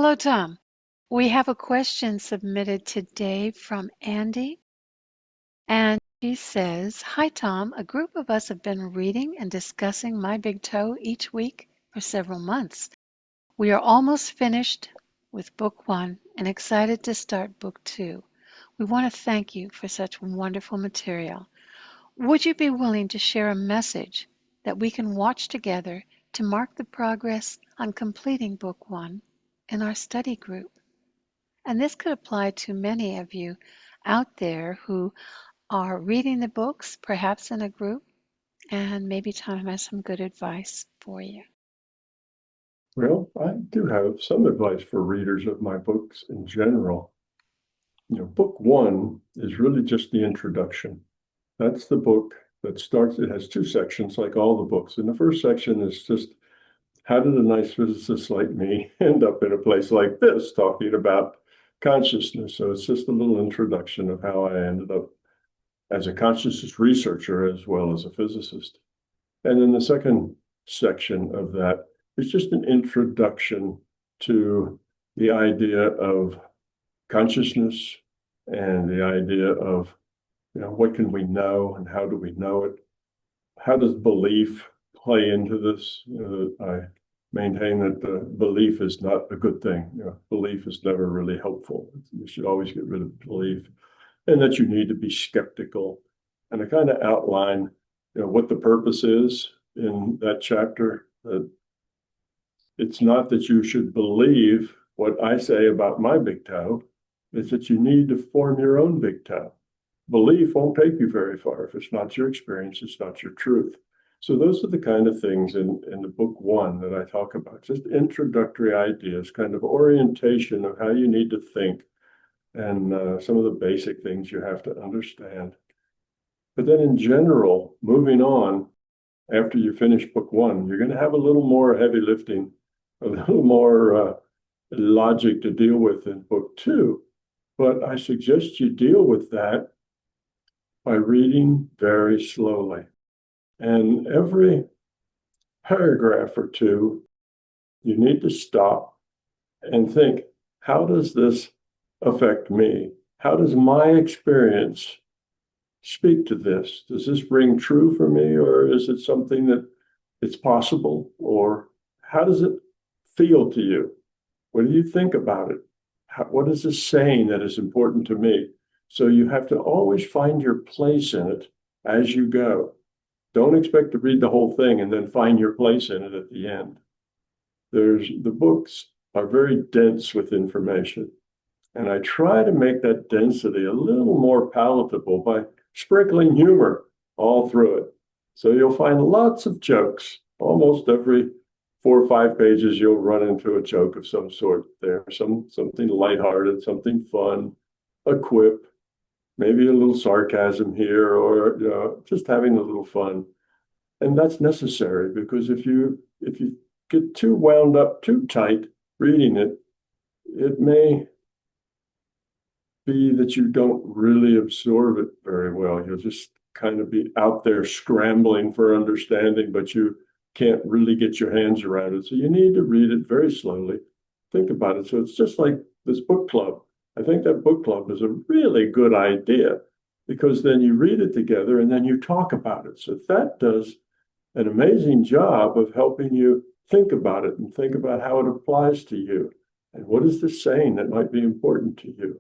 Hello, Tom. We have a question submitted today from Andy, and she says, Hi, Tom. A group of us have been reading and discussing My Big Toe each week for several months. We are almost finished with book one and excited to start book two. We want to thank you for such wonderful material. Would you be willing to share a message that we can watch together to mark the progress on completing book one in our study group? And this could apply to many of you out there who are reading the books, perhaps in a group, and maybe Tom has some good advice for you. Well, I do have some advice for readers of my books in general. Book one is really just the introduction. That's the book that starts, it has two sections like all the books. And the first section is just, how did a nice physicist like me end up in a place like this talking about consciousness? So it's just a little introduction of how I ended up as a consciousness researcher as well as a physicist. And then the second section of that is just an introduction to the idea of consciousness and the idea of, what can we know and how do we know it? How does belief play into this? I maintain that belief is not a good thing. Belief is never really helpful. You should always get rid of belief, and that you need to be skeptical. And I kind of outline, what the purpose is in that chapter. That it's not that you should believe what I say about my big toe. It's that you need to form your own big toe. Belief won't take you very far. If it's not your experience, it's not your truth. So those are the kind of things in the book one that I talk about, just introductory ideas, kind of orientation of how you need to think, and some of the basic things you have to understand. But then in general, moving on, after you finish book one, you're going to have a little more heavy lifting, a little more logic to deal with in book two. But I suggest you deal with that by reading very slowly. And every paragraph or two, you need to stop and think, how does this affect me? How does my experience speak to this? Does this ring true for me, or is it something that it's possible? Or how does it feel to you? What do you think about it? What is this saying that is important to me? So you have to always find your place in it as you go. Don't expect to read the whole thing and then find your place in it at the end. The books are very dense with information. And I try to make that density a little more palatable by sprinkling humor all through it. So you'll find lots of jokes. Almost every 4 or 5 pages, you'll run into a joke of some sort there, something lighthearted, something fun, a quip, maybe a little sarcasm here, or just having a little fun. And that's necessary, because if you get too wound up, too tight reading it, it may be that you don't really absorb it very well. You'll just kind of be out there scrambling for understanding, but you can't really get your hands around it. So you need to read it very slowly. Think about it. So it's just like this book club. I think that book club is a really good idea, because then you read it together and then you talk about it. So that does an amazing job of helping you think about it and think about how it applies to you. And what is this saying that might be important to you?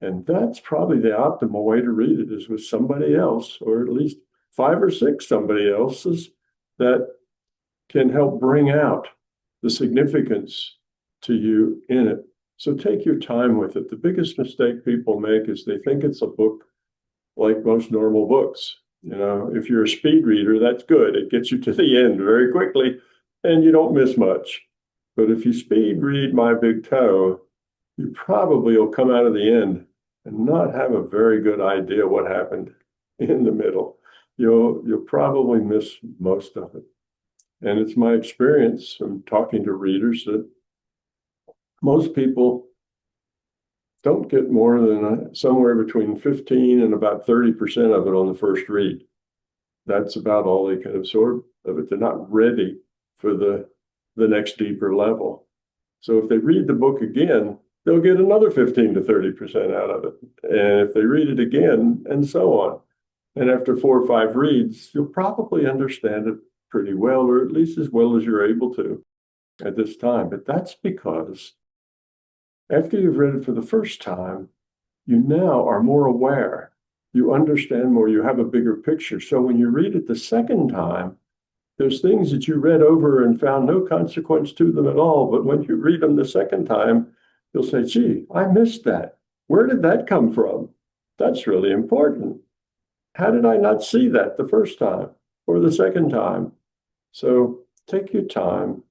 And that's probably the optimal way to read it, is with somebody else, or at least 5 or 6 somebody else's that can help bring out the significance to you in it. So take your time with it. The biggest mistake people make is they think it's a book like most normal books. If you're a speed reader, that's good. It gets you to the end very quickly and you don't miss much. But if you speed read My Big Toe, you probably will come out of the end and not have a very good idea what happened in the middle. You'll probably miss most of it. And it's my experience from talking to readers that most people don't get more than somewhere between 15 and about 30% of it on the first read. That's about all they can absorb of it. They're not ready for the next deeper level. So if they read the book again, they'll get another 15 to 30% out of it. And if they read it again, and so on. And after 4 or 5 reads, you'll probably understand it pretty well, or at least as well as you're able to at this time. But that's because after you've read it for the first time, you now are more aware. You understand more, you have a bigger picture. So when you read it the second time, there's things that you read over and found no consequence to them at all. But when you read them the second time, you'll say, gee, I missed that. Where did that come from? That's really important. How did I not see that the first time or the second time? So take your time,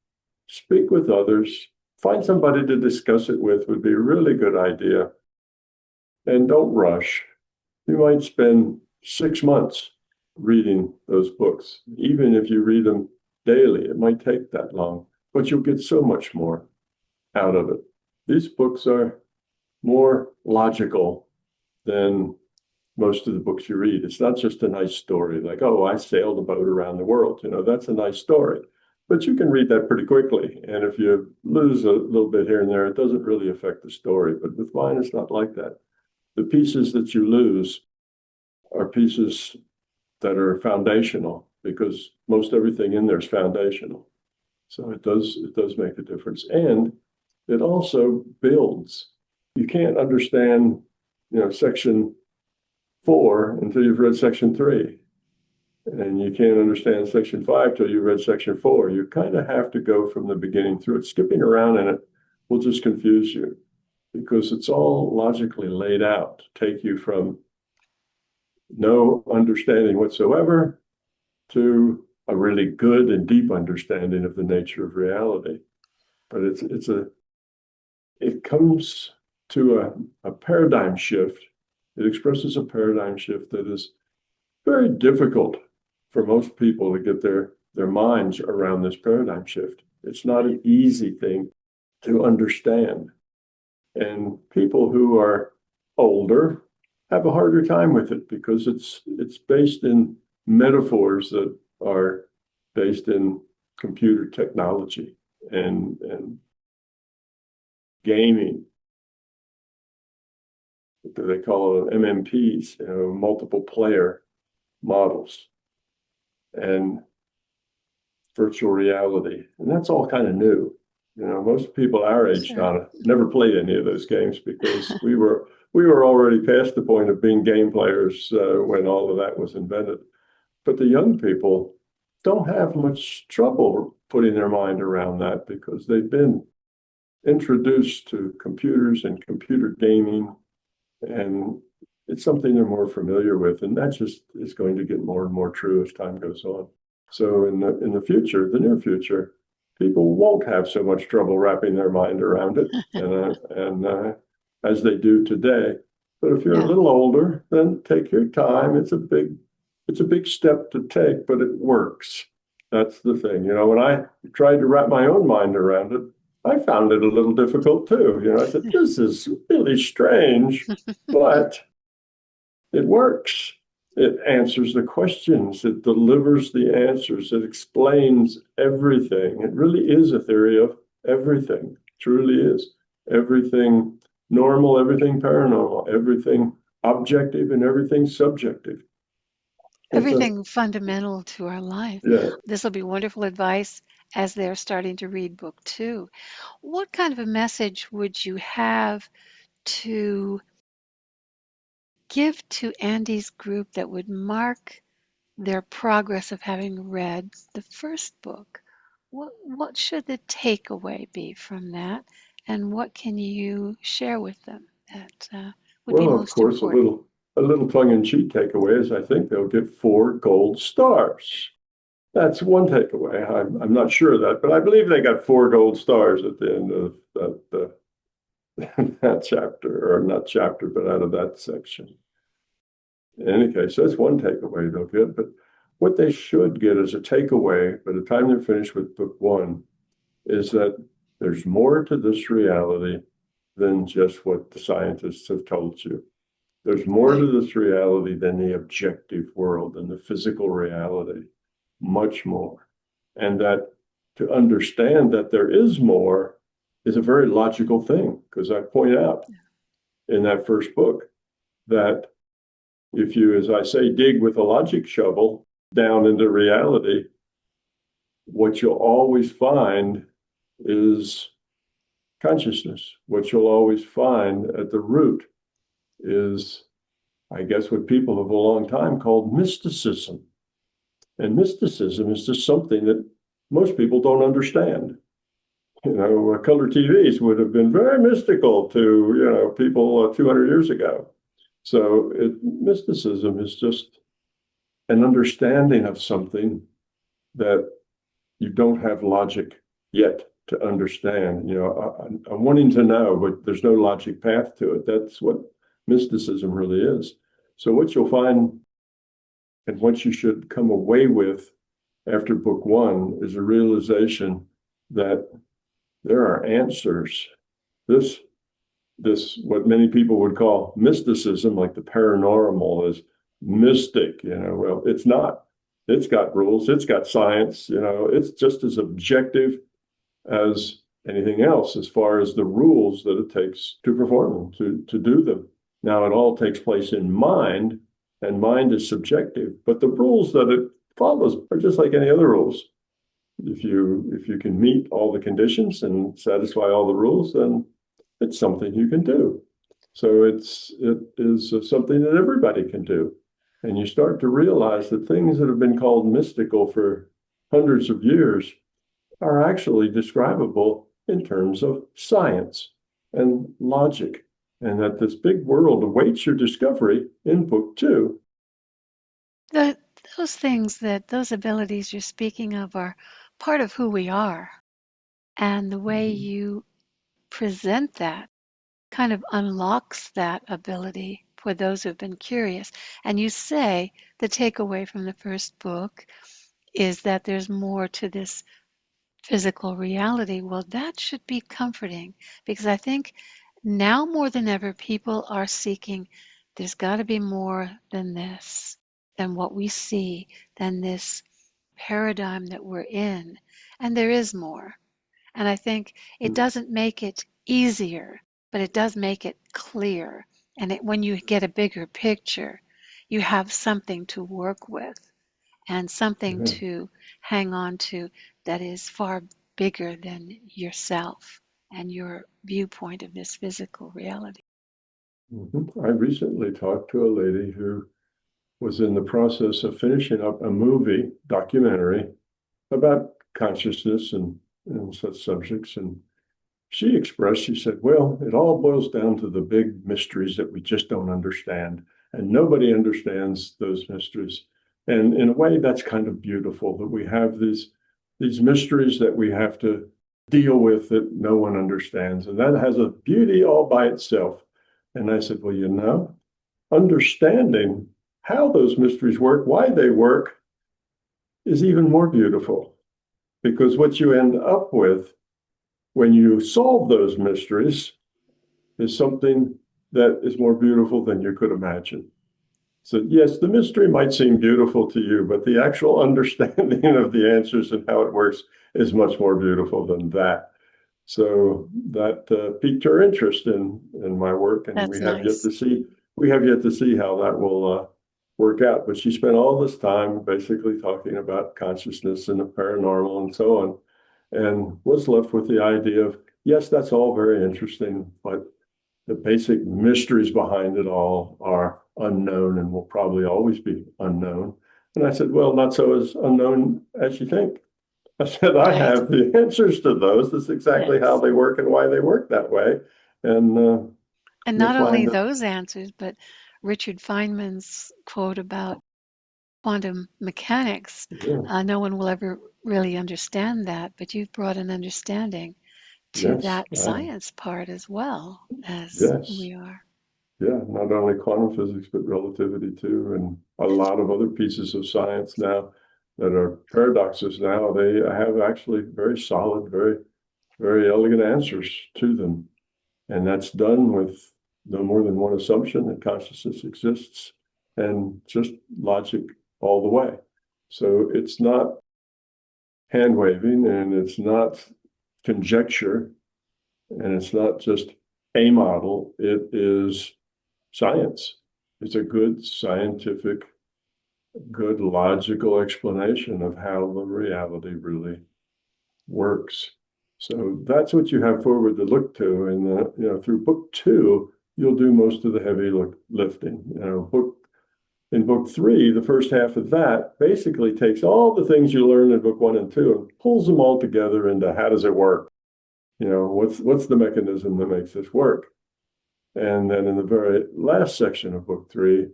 speak with others, find somebody to discuss it with would be a really good idea. And don't rush. You might spend 6 months reading those books. Even if you read them daily, it might take that long, but you'll get so much more out of it. These books are more logical than most of the books you read. It's not just a nice story like, oh, I sailed a boat around the world. That's a nice story. But you can read that pretty quickly. And if you lose a little bit here and there, it doesn't really affect the story. But with mine, it's not like that. The pieces that you lose are pieces that are foundational, because most everything in there is foundational. So it does make a difference. And it also builds. You can't understand, section 4 until you've read section 3. And you can't understand section 5 till you've read section 4. You kind of have to go from the beginning through it. Skipping around in it will just confuse you, because it's all logically laid out to take you from no understanding whatsoever to a really good and deep understanding of the nature of reality. But it comes to a paradigm shift. It expresses a paradigm shift that is very difficult for most people to get their minds around this paradigm shift. It's not an easy thing to understand. And people who are older have a harder time with it, because it's based in metaphors that are based in computer technology and gaming. What do they call it? MMPs, multiple player models, and virtual reality. And that's all kind of new. Most people our age, Sure. Donna, never played any of those games, because we were already past the point of being game players when all of that was invented. But the young people don't have much trouble putting their mind around that, because they've been introduced to computers and computer gaming, and it's something they're more familiar with. And that just is going to get more and more true as time goes on. So in the future, the near future, people won't have so much trouble wrapping their mind around it, and as they do today. But if you're a little older, then take your time. It's a big step to take, but it works. That's the thing. When I tried to wrap my own mind around it, I found it a little difficult too. I said, this is really strange, but it works. It answers the questions. It delivers the answers. It explains everything. It really is a theory of everything. Truly is. Everything normal, everything paranormal, everything objective, and everything subjective. Everything fundamental to our life. Yeah. This will be wonderful advice as they're starting to read book 2. What kind of a message would you have to give to Andy's group that would mark their progress of having read the first book? What should the takeaway be from that? And what can you share with them that would be Well, of most course, a important? little tongue-in-cheek takeaway is I think they'll get 4 gold stars. That's one takeaway. I'm not sure of that, but I believe they got 4 gold stars at the end of that chapter, or not chapter, but out of that section. In any case, that's one takeaway they'll get. But what they should get as a takeaway by the time they're finished with book 1 is that there's more to this reality than just what the scientists have told you. There's more to this reality than the objective world and the physical reality, much more. And that to understand that there is more is a very logical thing, because I point out in that first book that if you, as I say, dig with a logic shovel down into reality, what you'll always find is consciousness. What you'll always find at the root is, I guess, what people of a long time called mysticism. And mysticism is just something that most people don't understand. Color TVs would have been very mystical to, people 200 years ago. So mysticism is just an understanding of something that you don't have logic yet to understand. I'm wanting to know, but there's no logic path to it. That's what mysticism really is. So what you'll find, and what you should come away with after book one, is a realization that there are answers. This what many people would call mysticism, like the paranormal, is mystic. Well, it's not. It's got rules. It's got science. It's just as objective as anything else as far as the rules that it takes to perform them, to do them. Now, it all takes place in mind, and mind is subjective, but the rules that it follows are just like any other rules. If you can meet all the conditions and satisfy all the rules, then it's something you can do. So it is something that everybody can do. And you start to realize that things that have been called mystical for hundreds of years are actually describable in terms of science and logic, and that this big world awaits your discovery in book two. Those abilities you're speaking of are part of who we are. And the way you present that kind of unlocks that ability for those who've been curious. And you say the takeaway from the first book is that there's more to this physical reality. Well, that should be comforting, because I think now more than ever, people are seeking, there's got to be more than this, than what we see, than this paradigm that we're in. And there is more. And I think it doesn't make it easier, but it does make it clear. And when you get a bigger picture, you have something to work with and something Yeah. to hang on to that is far bigger than yourself and your viewpoint of this physical reality. I recently talked to a lady who was in the process of finishing up a movie documentary about consciousness and such subjects. And she said, well, it all boils down to the big mysteries that we just don't understand. And nobody understands those mysteries. And in a way, that's kind of beautiful that we have these mysteries that we have to deal with that no one understands. And that has a beauty all by itself. And I said, well, understanding how those mysteries work, why they work, is even more beautiful. Because what you end up with when you solve those mysteries is something that is more beautiful than you could imagine. So yes, the mystery might seem beautiful to you, but the actual understanding of the answers and how it works is much more beautiful than that. So that piqued her interest in my work, and That's nice. we have yet to see how that will work out. But she spent all this time basically talking about consciousness and the paranormal and so on, and was left with the idea of, yes, that's all very interesting, but the basic mysteries behind it all are unknown and will probably always be unknown. And I said, well, not so as unknown as you think. I said, I Right. have the answers to those. That's exactly how Yes. they work and why they work that way. And And you'll not only find that, those answers, but Richard Feynman's quote about quantum mechanics, yeah, no one will ever really understand that, but you've brought an understanding to yes, that science part as well as yes, we are. yeah, not only quantum physics, but relativity too, and a lot of other pieces of science now that are paradoxes now, they have actually very solid, very, very elegant answers to them. And that's done with no more than one assumption that consciousness exists and just logic all the way. So it's not hand waving and it's not conjecture. And it's not just a model, it is science. It's a good scientific, good logical explanation of how the reality really works. So that's what you have forward to look to. And through book 2, you'll do most of the heavy lifting. In book 3, the first half of that basically takes all the things you learned in book 1 and 2 and pulls them all together into how does it work? What's the mechanism that makes this work? And then in the very last section of book 3,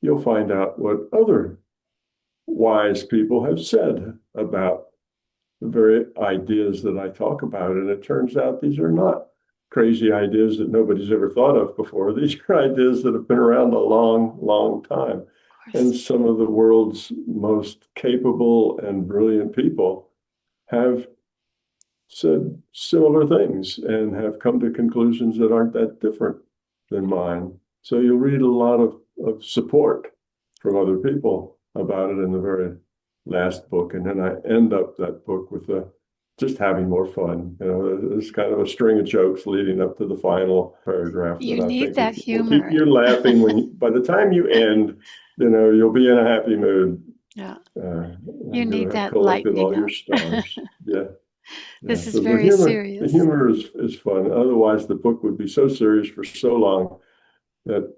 you'll find out what other wise people have said about the very ideas that I talk about. And it turns out these are not crazy ideas that nobody's ever thought of before. These are ideas that have been around a long, long time. And some of the world's most capable and brilliant people have said similar things and have come to conclusions that aren't that different than mine. So you'll read a lot of support from other people about it in the very last book. And then I end up that book with just having more fun. There's kind of a string of jokes leading up to the final paragraph You that I need think that will keep humor. you laughing by the time you end, you'll be in a happy mood. Yeah. You And you'll need have that collected all lightening your up. stars. Yeah. Yeah. This is So the very humor, the serious. humor is fun. Otherwise, the book would be so serious for so long that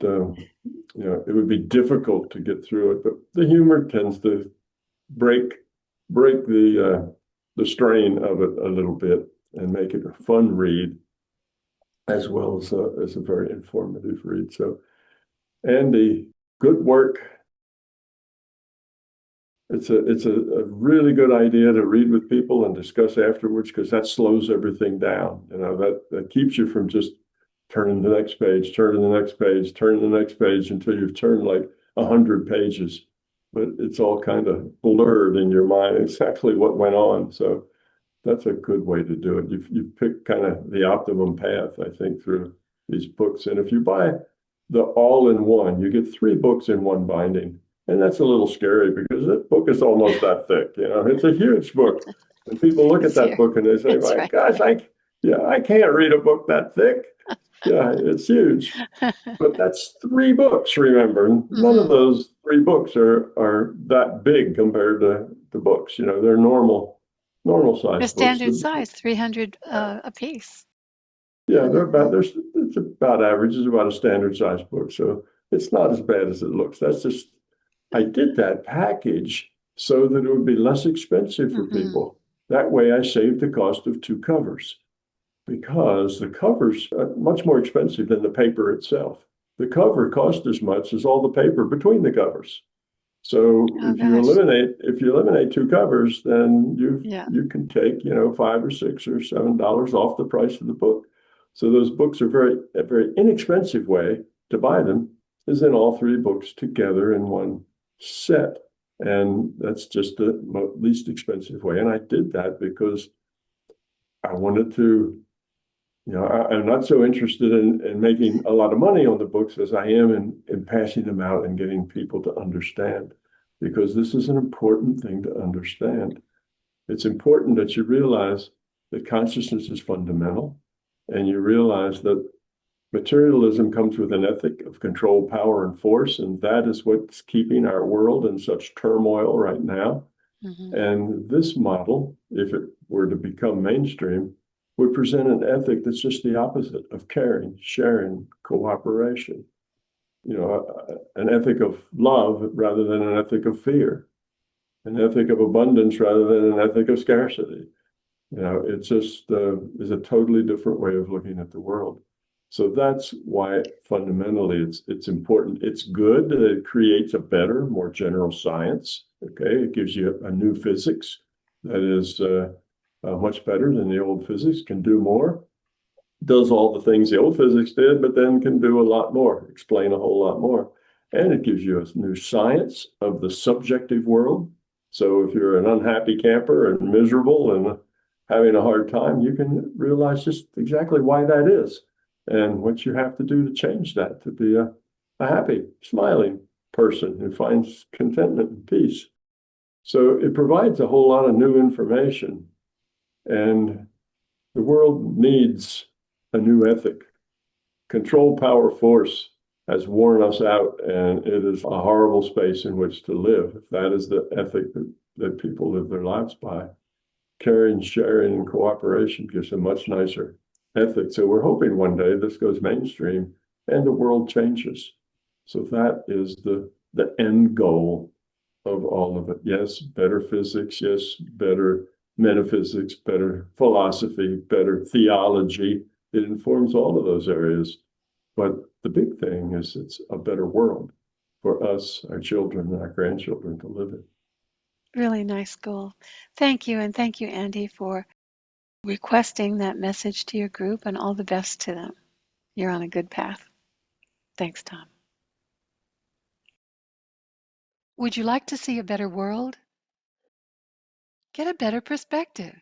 it would be difficult to get through it. But the humor tends to break the strain of it a little bit and make it a fun read as well as a very informative read. So, Andy, good work. It's a really good idea to read with people and discuss afterwards because that slows everything down. That keeps you from just turning the next page, turning the next page, turning the next page until you've turned like 100 pages. But it's all kind of blurred in your mind exactly what went on. So that's a good way to do it. You've picked kind of the optimum path, I think, through these books. And if you buy the all-in-one, you get 3 books in one binding. And that's a little scary because that book is almost that thick. It's a huge book. And people look at It's that here. book and they say, It's my right gosh, I can't read a book that thick. Yeah, it's huge. there. But that's 3 books, remember. None of Hmm. those 3 books are that big compared to the books. They're normal The size books. standard size, 300 a piece. Yeah, it's about average. It's about a standard size book. So it's not as bad as it looks. That's just, I did that package so that it would be less expensive for Hmm. people. That way I saved the cost of 2 covers because the covers are much more expensive than the paper itself. The cover cost as much as all the paper between the covers. So Oh if you gosh. eliminate 2 covers, then Yeah. you can take, $5 or $6 or $7 off the price of the book. So those books are a very inexpensive way to buy them is in all 3 books together in one set. And that's just the least expensive way. And I did that because I wanted to, I'm not so interested in making a lot of money on the books as I am in passing them out and getting people to understand, because this is an important thing to understand. It's important that you realize that consciousness is fundamental and you realize that materialism comes with an ethic of control, power, and force, and that is what's keeping our world in such turmoil right now. Hmm. And this model, if it were to become mainstream, would present an ethic that's just the opposite of caring, sharing, cooperation. An ethic of love rather than an ethic of fear, an ethic of abundance rather than an ethic of scarcity. It just is a totally different way of looking at the world. So that's why fundamentally it's important. It's good that it creates a better, more general science. Okay, it gives you a new physics that is much better than the old physics, can do more, does all the things the old physics did, but then can do a lot more, explain a whole lot more. And it gives you a new science of the subjective world. So if you're an unhappy camper and miserable and having a hard time, you can realize just exactly why that is and what you have to do to change that to be a happy, smiling person who finds contentment and peace. So it provides a whole lot of new information. And the world needs a new ethic. Control, power, force has worn us out, and it is a horrible space in which to live. If that is the ethic that people live their lives by, caring, sharing, and cooperation gives a much nicer ethic. So we're hoping one day this goes mainstream and the world changes. So that is the end goal of all of it. Yes, better physics. Yes, better metaphysics, better philosophy, better theology. It informs all of those areas. But the big thing is it's a better world for us, our children, and our grandchildren to live in. Really nice goal. Thank you, and thank you, Andy, for requesting that message to your group, and all the best to them. You're on a good path. Thanks, Tom. Would you like to see a better world? Get a better perspective.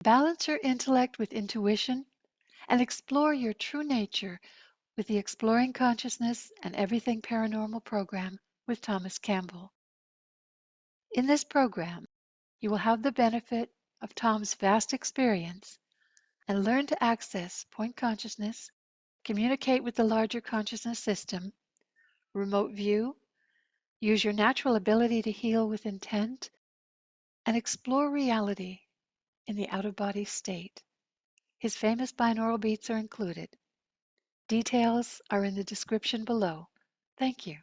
Balance your intellect with intuition and explore your true nature with the Exploring Consciousness and Everything Paranormal program with Thomas Campbell. In this program, you will have the benefit of Tom's vast experience and learn to access point consciousness, communicate with the larger consciousness system, remote view, use your natural ability to heal with intent, and explore reality in the out-of-body state. His famous binaural beats are included. Details are in the description below. Thank you.